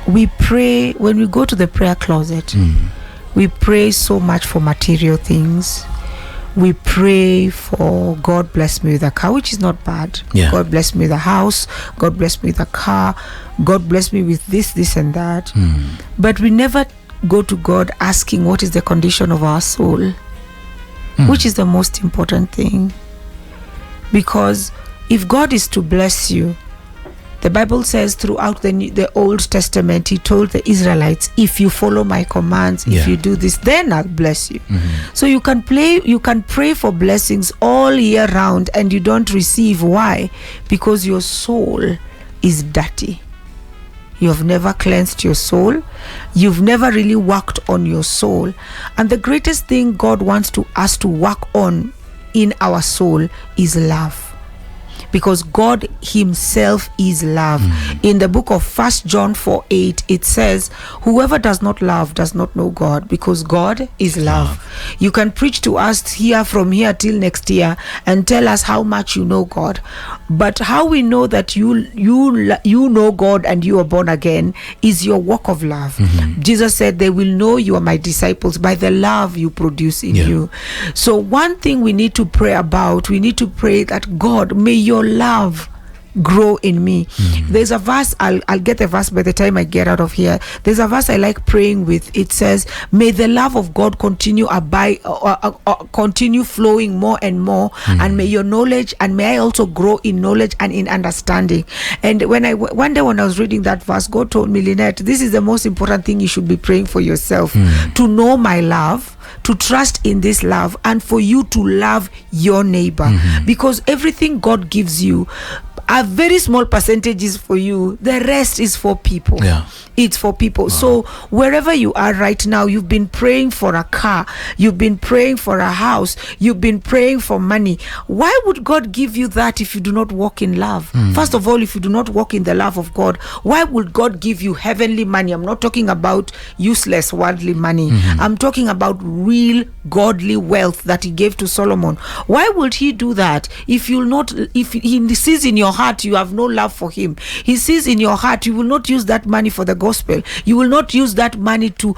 we pray, when we go to the prayer closet, we pray so much for material things. We pray for God bless me with a car, which is not bad. Yeah. God bless me with a house. God bless me with a car. God bless me with this and that. But we never go to God asking what is the condition of our soul, which is the most important thing. Because if God is to bless you, the Bible says throughout the Old Testament, he told the Israelites, if you follow my commands, if you do this, then I'll bless you. So you can pray for blessings all year round and you don't receive. Why? Because your soul is dirty. You have never cleansed your soul. You've never really worked on your soul. And the greatest thing God wants us to work on in our soul is love. Because God himself is love. In the book of 1 John 4:8, it says, whoever does not love does not know God, because God is love. You can preach to us here from here till next year and tell us how much you know God. But how we know that you know God and you are born again is your work of love. Jesus said, they will know you are my disciples by the love you produce in you. So one thing we need to pray about, we need to pray that God, may your love grow in me. There's a verse, I'll get the verse by the time I get out of here. There's a verse I like praying with. It says, may the love of God continue continue flowing more and more, and may your knowledge, and may I also grow in knowledge and in understanding. And one day when I was reading that verse, God told me, Lynette, this is the most important thing you should be praying for yourself, to know my love, to trust in this love, and for you to love your neighbor. Because everything God gives you, a very small percentage is for you, the rest is for people. It's for people. So wherever you are right now, you've been praying for a car, you've been praying for a house, you've been praying for money. Why would God give you that if you do not walk in love? First of all, if you do not walk in the love of God, why would God give you heavenly money? I'm not talking about useless worldly money. I'm talking about real godly wealth that he gave to Solomon. Why would he do that if he sees in your heart you have no love for him? He sees in your heart you will not use that money for the gospel. You will not use that money to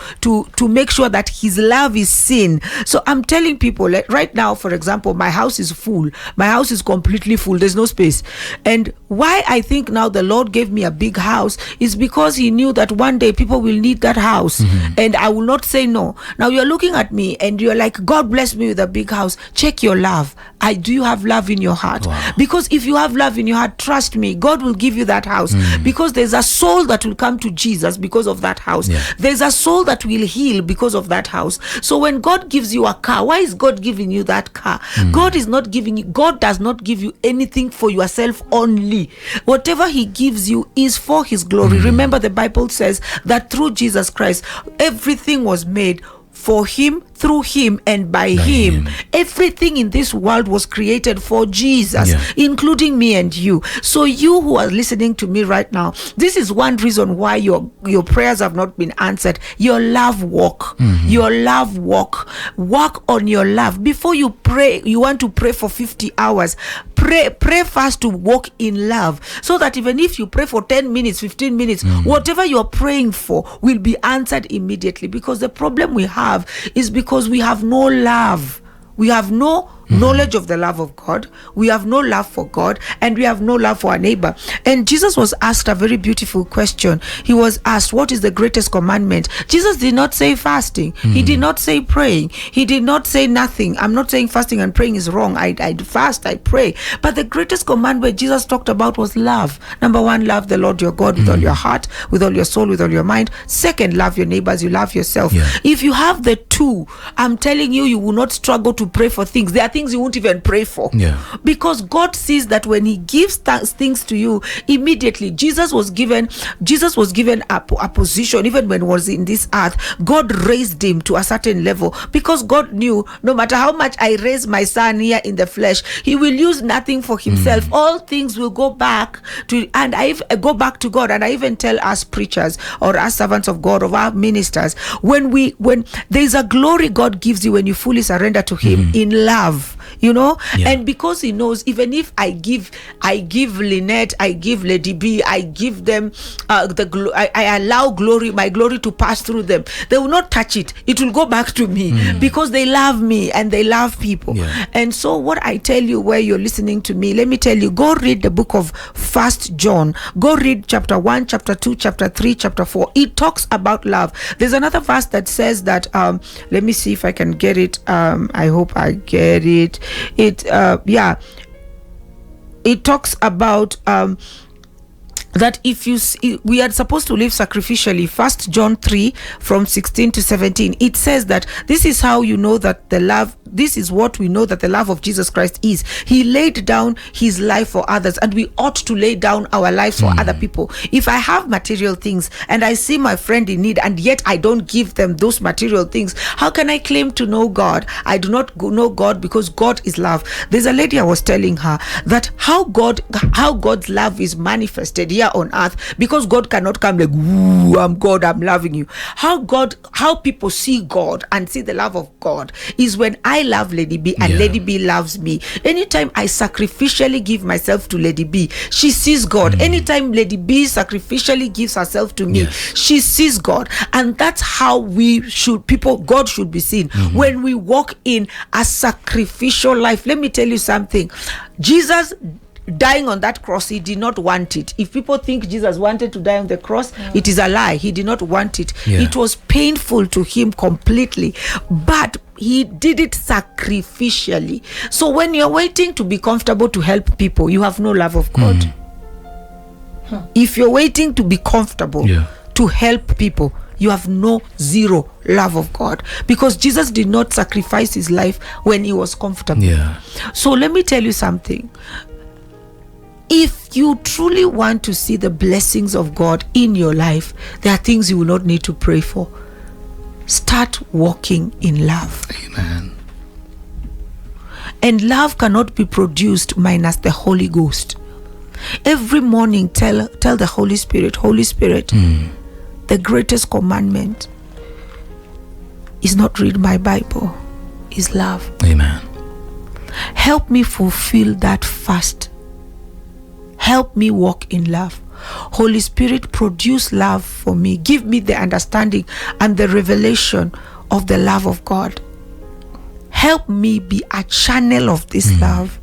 make sure that his love is seen. So I'm telling people, like right now, for example, my house is full. My house is completely full. There's no space. And why I think now the Lord gave me a big house is because he knew that one day people will need that house, and I will not say no. Now you're looking at me and you're like, God bless me with a big house. Check your love. Do you have love in your heart? Because if you have love in your heart, trust me, God will give you that house. Because there's a soul that will come to Jesus because of that house. There's a soul that will heal because of that house. So when God gives you a car, why is God giving you that car? God does not give you anything for yourself only. Whatever he gives you is for his glory. Remember, the Bible says that through Jesus Christ, everything was made for him, through him, and by him. Everything in this world was created for Jesus, including me and you. So you who are listening to me right now, this is one reason why your prayers have not been answered. Your love walk. Your love walk. Work on your love. Before you pray, you want to pray for 50 hours. Pray first to walk in love, so that even if you pray for 10 minutes, 15 minutes, whatever you're praying for will be answered immediately. Because the problem we have is because we have no love. We have no knowledge of the love of God. We have no love for God, and we have no love for our neighbor. And Jesus was asked a very beautiful question. He was asked, what is the greatest commandment? Jesus did not say fasting. He did not say praying. He did not say nothing. I'm not saying fasting and praying is wrong. I fast, I pray. But the greatest commandment Jesus talked about was love. Number one, love the Lord your God with all your heart, with all your soul, with all your mind. Second, love your neighbors. You love yourself. If you have the two, I'm telling you, you will not struggle to pray for things. There are things you won't even pray for, because God sees that when he gives things to you, immediately Jesus was given a position. Even when he was in this earth, God raised him to a certain level, because God knew no matter how much I raise my son here in the flesh, he will use nothing for himself. All things will go back to, and I go back to God. And I even tell us preachers or us servants of God, of our ministers, when there's a glory God gives you when you fully surrender to him in love. you know. Yeah. And because he knows, even if I give Lynette, I give Lady B, I give them I allow my glory to pass through them, they will not touch it. It will go back to me because they love me and they love people. Yeah. And so what I tell you, where you're listening to me, let me tell you, go read the book of 1 John. Go read chapter 1, chapter 2, chapter 3, chapter 4. It talks about love. There's another verse that says that let me see if I can get it. I hope I get it. It talks about that if you see, we are supposed to live sacrificially. 1 John 3 from 16 to 17, it says that this is how you know that this is what we know that the love of Jesus Christ is. He laid down his life for others, and we ought to lay down our lives for other people. If I have material things and I see my friend in need and yet I don't give them those material things, how can I claim to know God? I do not know God, because God is love. There's a lady, I was telling her that how God's love is manifested here on earth, because God cannot come like, "Ooh, I'm God, I'm loving you." How people see God and see the love of God is when I love Lady B and Lady B loves me. Anytime I sacrificially give myself to Lady B, she sees God. Anytime Lady B sacrificially gives herself to me, she sees God. And that's how God should be seen when we walk in a sacrificial life. Let me tell you something. Jesus dying on that cross, he did not want it. If people think Jesus wanted to die on the cross, it is a lie. He did not want it. It was painful to him completely, but he did it sacrificially. So when you're waiting to be comfortable to help people, you have no love of God. If you're waiting to be comfortable to help people, you have zero love of God, because Jesus did not sacrifice his life when he was comfortable. So let me tell you something. If you truly want to see the blessings of God in your life, there are things you will not need to pray for. Start walking in love. Amen. And love cannot be produced minus the Holy Ghost. Every morning tell the Holy Spirit, the greatest commandment is not read my Bible, is love. Amen. Help me fulfill that fast. Help me walk in love. Holy Spirit, produce love for me. Give me the understanding and the revelation of the love of God. Help me be a channel of this love.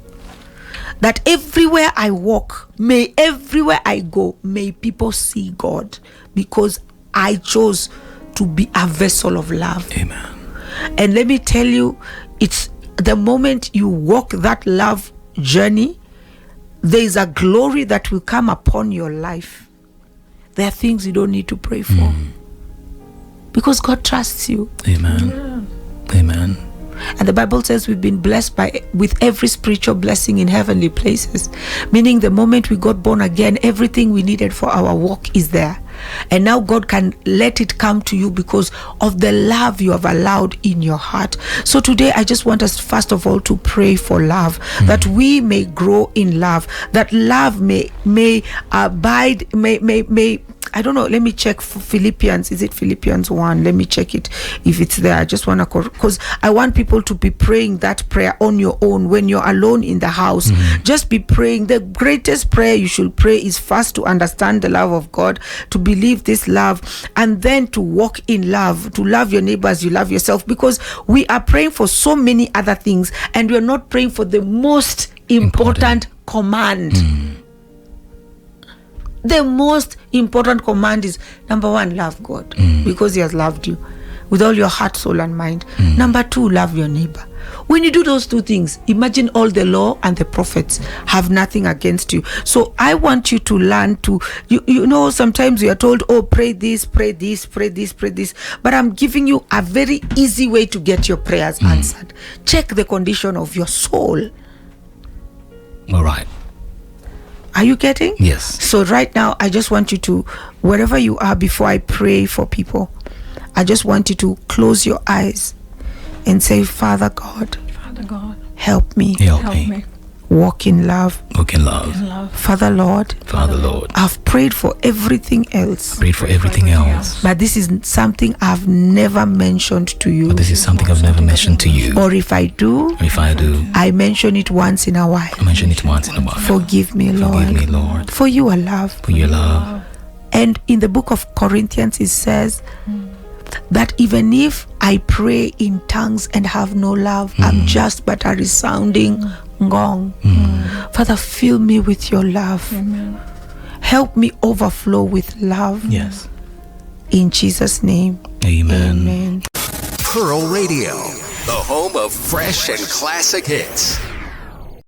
That everywhere I walk, everywhere I go, may people see God, because I chose to be a vessel of love. Amen. And let me tell you, it's the moment you walk that love journey, there is a glory that will come upon your life. There are things you don't need to pray for, because God trusts you. Amen. Amen. And the Bible says we've been blessed with every spiritual blessing in heavenly places, meaning the moment we got born again, everything we needed for our walk is there. And now God can let it come to you because of the love you have allowed in your heart. So today I just want us first of all to pray for love, that we may grow in love, that love may abide, may I don't know, let me check for Philippians. Is it Philippians 1? Let me check it if it's there. I just want to, because I want people to be praying that prayer on your own when you're alone in the house. Just be praying. The greatest prayer you should pray is first to understand the love of God, to believe this love, and then to walk in love, to love your neighbor as you love yourself, because we are praying for so many other things and we're not praying for the most important command. The most important command is, number 1, love God, because he has loved you with all your heart, soul, and mind. Number 2, love your neighbor. When you do those 2 things, imagine all the law and the prophets have nothing against you. So I want you to learn to, you know, sometimes we are told, oh, pray this, pray this, pray this, pray this. But I'm giving you a very easy way to get your prayers answered. Check the condition of your soul. All right. Are you getting? Yes. So right now, I just want you to, wherever you are, before I pray for people, I just want you to close your eyes and say, Father God, Father God, help me Help me. walk in love. Walk in love. Father Lord, Father Lord, I've prayed for everything else, prayed for everything else. but this is something I've never mentioned to you. But this is something I've never mentioned to you. Or if I do, If I do, I mention it once in a while. I mention it once in a while. Forgive me, Lord. Forgive me, Lord, For you are love. for your love. And in the book of Corinthians, it says that even if I pray in tongues and have no love, I'm just but a resounding gong. Father, fill me with your love. Help me overflow with love. Yes. In Jesus' name. Amen. Amen. Pearl Radio, the home of fresh and classic hits.